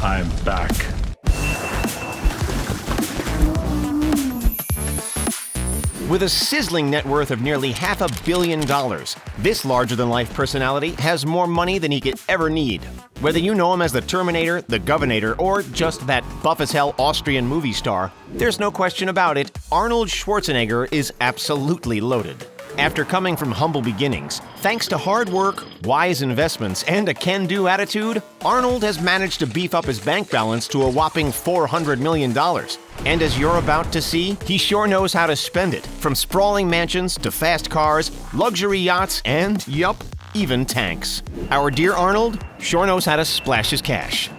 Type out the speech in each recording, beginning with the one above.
I'm back. With a sizzling net worth of nearly $500 million, this larger-than-life personality has more money than he could ever need. Whether you know him as the Terminator, the Governator, or just that buff-as-hell Austrian movie star, there's no question about it, Arnold Schwarzenegger is absolutely loaded. After coming from humble beginnings, thanks to hard work, wise investments, and a can-do attitude, Arnold has managed to beef up his bank balance to a whopping $400 million. And as you're about to see, he sure knows how to spend it, from sprawling mansions to fast cars, luxury yachts, and, yup, even tanks. Our dear Arnold sure knows how to splash his cash.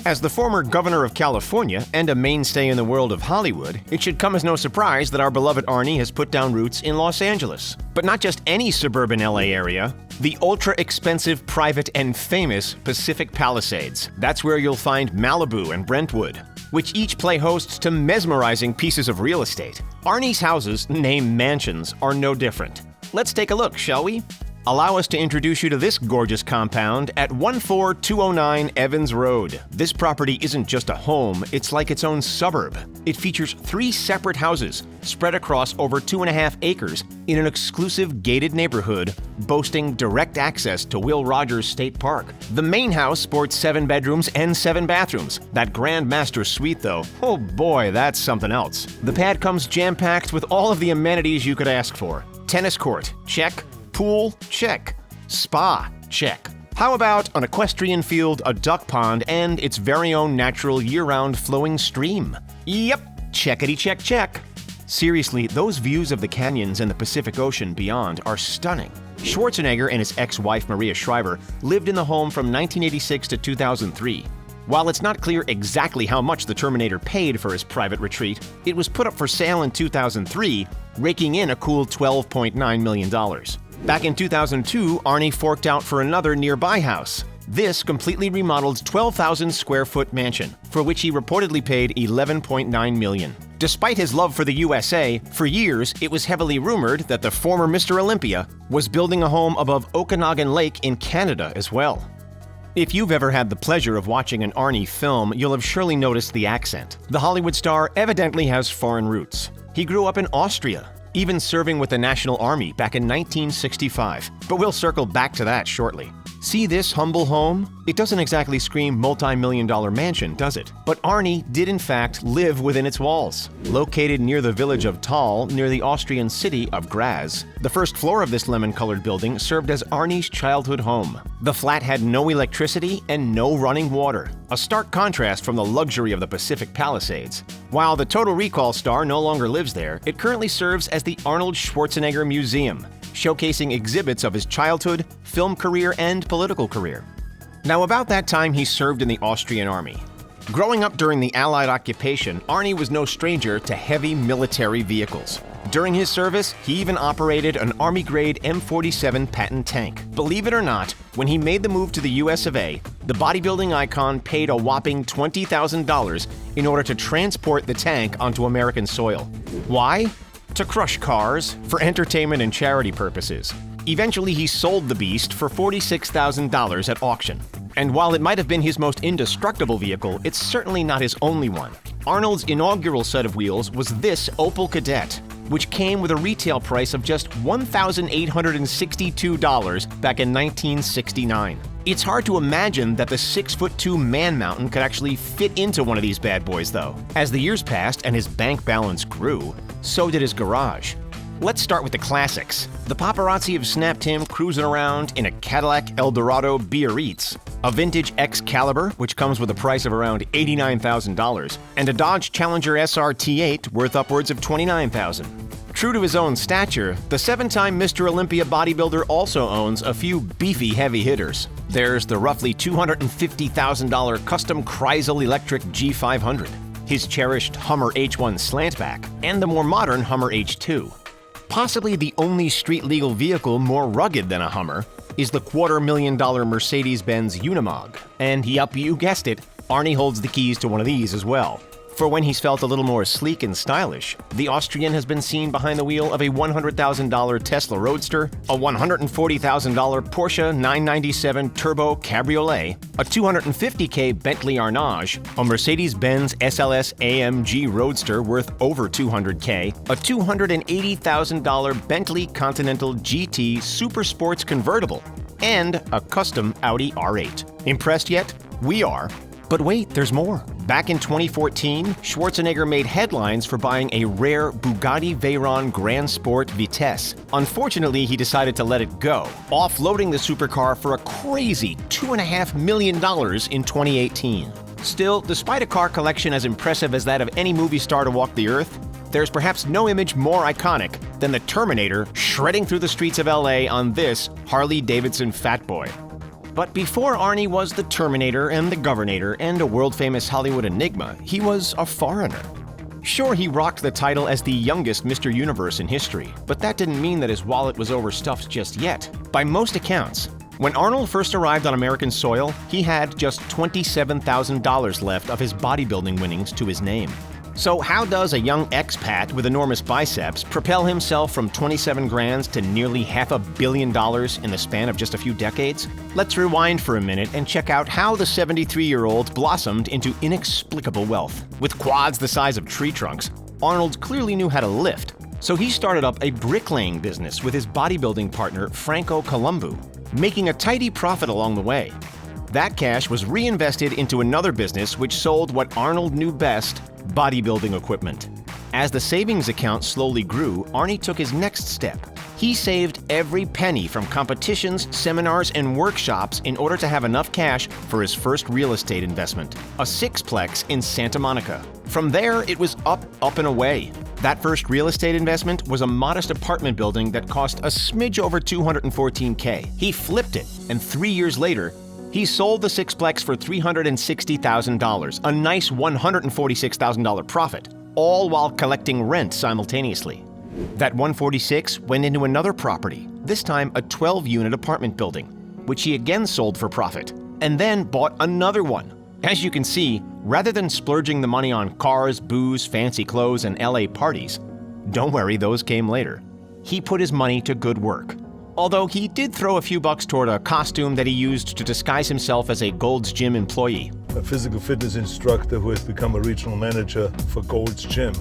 As the former governor of California and a mainstay in the world of Hollywood, it should come as no surprise that our beloved Arnie has put down roots in Los Angeles. But not just any suburban LA area, the ultra-expensive, private, and famous Pacific Palisades. That's where you'll find Malibu and Brentwood, which each play host to mesmerizing pieces of real estate. Arnie's houses, named mansions, are no different. Let's take a look, shall we? Allow us to introduce you to this gorgeous compound at 14209 Evans Road. This property isn't just a home, it's like its own suburb. It features 3 separate houses spread across over 2.5 acres in an exclusive gated neighborhood boasting direct access to Will Rogers State Park. The main house sports 7 bedrooms and 7 bathrooms. That Grand Master Suite, though, oh boy, that's something else. The pad comes jam-packed with all of the amenities you could ask for. Tennis court, check. Pool, check. Spa, check. How about an equestrian field, a duck pond, and its very own natural year-round flowing stream? Yep, checkity check check. Seriously, those views of the canyons and the Pacific Ocean beyond are stunning. Schwarzenegger and his ex-wife Maria Shriver lived in the home from 1986 to 2003. While it's not clear exactly how much the Terminator paid for his private retreat, it was put up for sale in 2003, raking in a cool $12.9 million. Back in 2002, Arnie forked out for another nearby house. This completely remodeled 12,000 square foot mansion, for which he reportedly paid $11.9 million. Despite his love for the USA, for years it was heavily rumored that the former Mr. Olympia was building a home above Okanagan Lake in Canada as well. If you've ever had the pleasure of watching an Arnie film, you'll have surely noticed the accent. The Hollywood star evidently has foreign roots. He grew up in Austria, even serving with the National Army back in 1965. But we'll circle back to that shortly. See this humble home? It doesn't exactly scream multi-million-dollar mansion, does it? But Arnie did in fact live within its walls. Located near the village of Thal, near the Austrian city of Graz, the first floor of this lemon-colored building served as Arnie's childhood home. The flat had no electricity and no running water, a stark contrast from the luxury of the Pacific Palisades. While the Total Recall star no longer lives there, it currently serves as the Arnold Schwarzenegger Museum, showcasing exhibits of his childhood, film career, and political career. Now, about that time, he served in the Austrian army. Growing up during the Allied occupation, Arnie was no stranger to heavy military vehicles. During his service, he even operated an Army-grade M47 Patton tank. Believe it or not, when he made the move to the US of A, the bodybuilding icon paid a whopping $20,000 in order to transport the tank onto American soil. Why? To crush cars, for entertainment and charity purposes. Eventually, he sold the beast for $46,000 at auction. And while it might have been his most indestructible vehicle, it's certainly not his only one. Arnold's inaugural set of wheels was this Opel Kadett, which came with a retail price of just $1,862 back in 1969. It's hard to imagine that the 6'2" man mountain could actually fit into one of these bad boys, though. As the years passed and his bank balance grew, so did his garage. Let's start with the classics. The paparazzi have snapped him cruising around in a Cadillac Eldorado BIARRITZ, a vintage Excalibur, which comes with a price of around $89,000, and a Dodge Challenger SR T8 worth upwards of $29,000. True to his own stature, the 7-time Mr. Olympia bodybuilder also owns a few beefy heavy hitters. There's the roughly $250,000 custom KREISEL electric G500, his cherished Hummer H1 slantback, and the more modern Hummer H2. Possibly the only street-legal vehicle more rugged than a Hummer is the $250,000 MERCEDES-BENZ UNIMOG. And yup, you guessed it, Arnie holds the keys to one of these as well. For when he's felt a little more sleek and stylish, the Austrian has been seen behind the wheel of a $100,000 Tesla Roadster, a $140,000 Porsche 997 Turbo Cabriolet, a $250K Bentley Arnage, a Mercedes-Benz SLS AMG Roadster worth over $200K, a $280,000 Bentley Continental GT SUPERSPORTS convertible, and a custom Audi R8. Impressed yet? We are. But wait, there's more. Back in 2014, Schwarzenegger made headlines for buying a rare Bugatti Veyron Grand Sport Vitesse. Unfortunately, he decided to let it go, offloading the supercar for a crazy $2.5 million in 2018. Still, despite a car collection as impressive as that of any movie star to walk the earth, there's perhaps no image more iconic than the Terminator shredding through the streets of LA on this Harley-Davidson FATBOY. But before Arnie was the Terminator and the Governator and a world-famous Hollywood enigma, he was a foreigner. Sure, he rocked the title as the youngest Mr. Universe in history, but that didn't mean that his wallet was overstuffed just yet. By most accounts, when Arnold first arrived on American soil, he had just $27,000 left of his bodybuilding winnings to his name. So how does a young expat with enormous biceps propel himself from 27 grand to nearly $500 million in the span of just a few decades? Let's rewind for a minute and check out how the 73-year-old blossomed into inexplicable wealth. With quads the size of tree trunks, Arnold clearly knew how to lift. So he started up a bricklaying business with his bodybuilding partner Franco Columbu, making a tidy profit along the way. That cash was reinvested into another business which sold what Arnold knew best: bodybuilding equipment. As the savings account slowly grew, Arnie took his next step. He saved every penny from competitions, seminars, and workshops in order to have enough cash for his first real estate investment, a sixplex in Santa Monica. From there, it was up, and away. That first real estate investment was a modest apartment building that cost a smidge over $214K. He flipped it, and 3 years later, he sold the sixplex for $360,000, a nice $146,000 profit, all while collecting rent simultaneously. That $146,000 went into another property, this time a 12-unit apartment building, which he again sold for profit, and then bought another one. As you can see, rather than splurging the money on cars, booze, fancy clothes, and LA parties, don't worry, those came later. He put his money to good work. Although he did throw a few bucks toward a costume that he used to disguise himself as a Gold's Gym employee. A physical fitness instructor who has become a regional manager for Gold's Gym.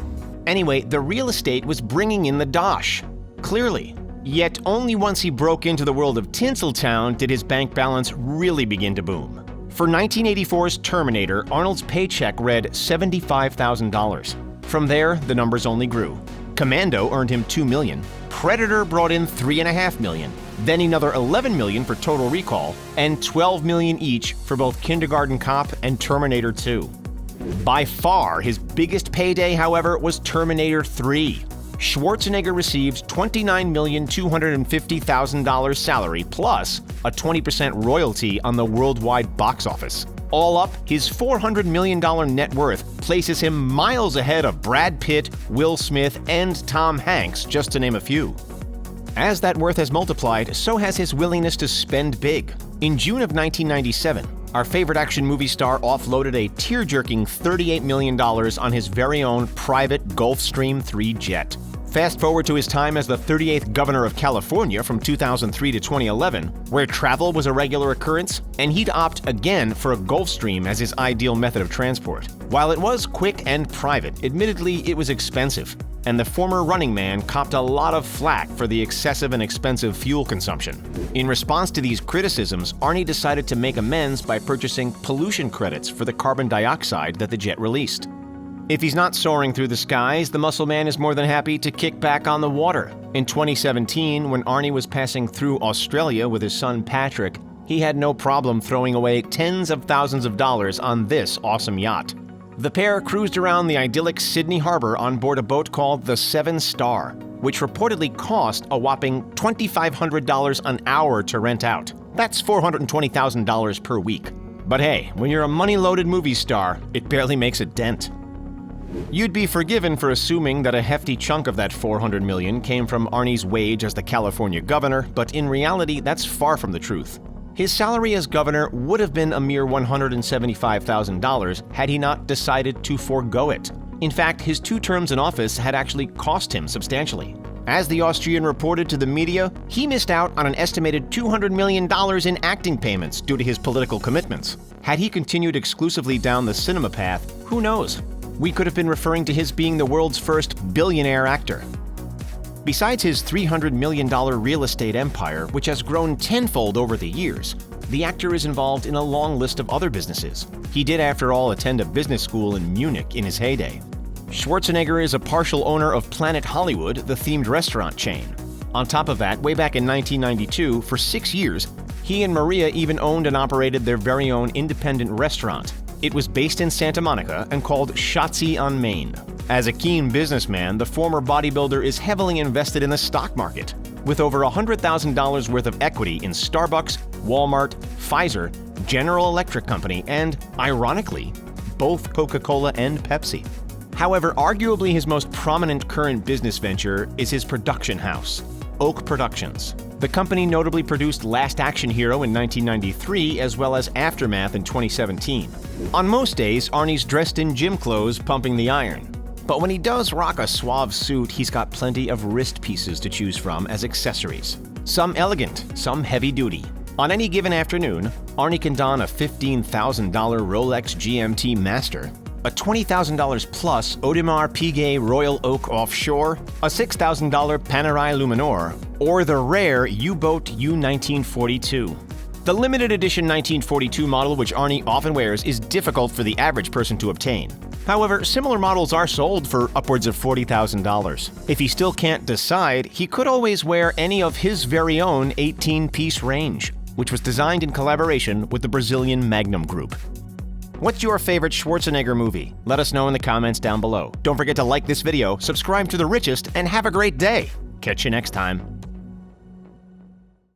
Anyway, the real estate was bringing in the dosh, clearly. Yet only once he broke into the world of Tinseltown did his bank balance really begin to boom. For 1984's Terminator, Arnold's paycheck read $75,000. From there, the numbers only grew. Commando earned him $2 million. Predator brought in $3.5 million, then another $11 million for Total Recall, and $12 million each for both Kindergarten Cop and Terminator 2. By far, his biggest payday, however, was Terminator 3. Schwarzenegger received $29,250,000 salary plus a 20% royalty on the worldwide box office. All up, his $400 million net worth places him miles ahead of Brad Pitt, Will Smith, and Tom Hanks, just to name a few. As that worth has multiplied, so has his willingness to spend big. In June of 1997, our favorite action movie star offloaded a tear-jerking $38 million on his very own private Gulfstream 3 jet. Fast forward to his time as the 38th governor of California from 2003 to 2011, where travel was a regular occurrence, and he'd opt again for a Gulfstream as his ideal method of transport. While it was quick and private, admittedly it was expensive, and the former running man copped a lot of flack for the excessive and expensive fuel consumption. In response to these criticisms, Arnie decided to make amends by purchasing pollution credits for the carbon dioxide that the jet released. If he's not soaring through the skies, the muscle man is more than happy to kick back on the water. In 2017, when Arnie was passing through Australia with his son Patrick, he had no problem throwing away tens of thousands of dollars on this awesome yacht. The pair cruised around the idyllic Sydney Harbor on board a boat called the Seven Star, which reportedly cost a whopping $2,500 an hour to rent out. That's $420,000 per week. But hey, when you're a money-loaded movie star, it barely makes a dent. You'd be forgiven for assuming that a hefty chunk of that $400 million came from Arnie's wage as the California governor, but in reality, that's far from the truth. His salary as governor would have been a mere $175,000 had he not decided to forego it. In fact, his 2 terms in office had actually cost him substantially. As the Austrian reported to the media, he missed out on an estimated $200 million in acting payments due to his political commitments. Had he continued exclusively down the cinema path, who knows? We could have been referring to his being the world's first billionaire actor. Besides his $300 million real estate empire, which has grown tenfold over the years, the actor is involved in a long list of other businesses. He did, after all, attend a business school in Munich in his heyday. Schwarzenegger is a partial owner of Planet Hollywood, the themed restaurant chain. On top of that, way back in 1992, for 6 years, he and Maria even owned and operated their very own independent restaurant. It was based in Santa Monica and called Schatzi on Main. As a keen businessman, the former bodybuilder is heavily invested in the stock market, with over $100,000 worth of equity in Starbucks, Walmart, Pfizer, General Electric Company, and, ironically, both Coca-Cola and Pepsi. However, arguably his most prominent current business venture is his production house, Oak Productions. The company notably produced Last Action Hero in 1993 as well as Aftermath in 2017. On most days, Arnie's dressed in gym clothes pumping the iron. But when he does rock a suave suit, he's got plenty of wrist pieces to choose from as accessories. Some elegant, some heavy-duty. On any given afternoon, Arnie can don a $15,000 Rolex GMT Master, a $20,000 plus Audemars Piguet Royal Oak Offshore, a $6,000 Panerai Luminor, or the rare U-Boat U1942. The limited edition 1942 model, which Arnie often wears, is difficult for the average person to obtain. However, similar models are sold for upwards of $40,000. If he still can't decide, he could always wear any of his very own 18-piece range, which was designed in collaboration with the Brazilian Magnum Group. What's your favorite Schwarzenegger movie? Let us know in the comments down below. Don't forget to like this video, subscribe to The Richest, and have a great day. Catch you next time.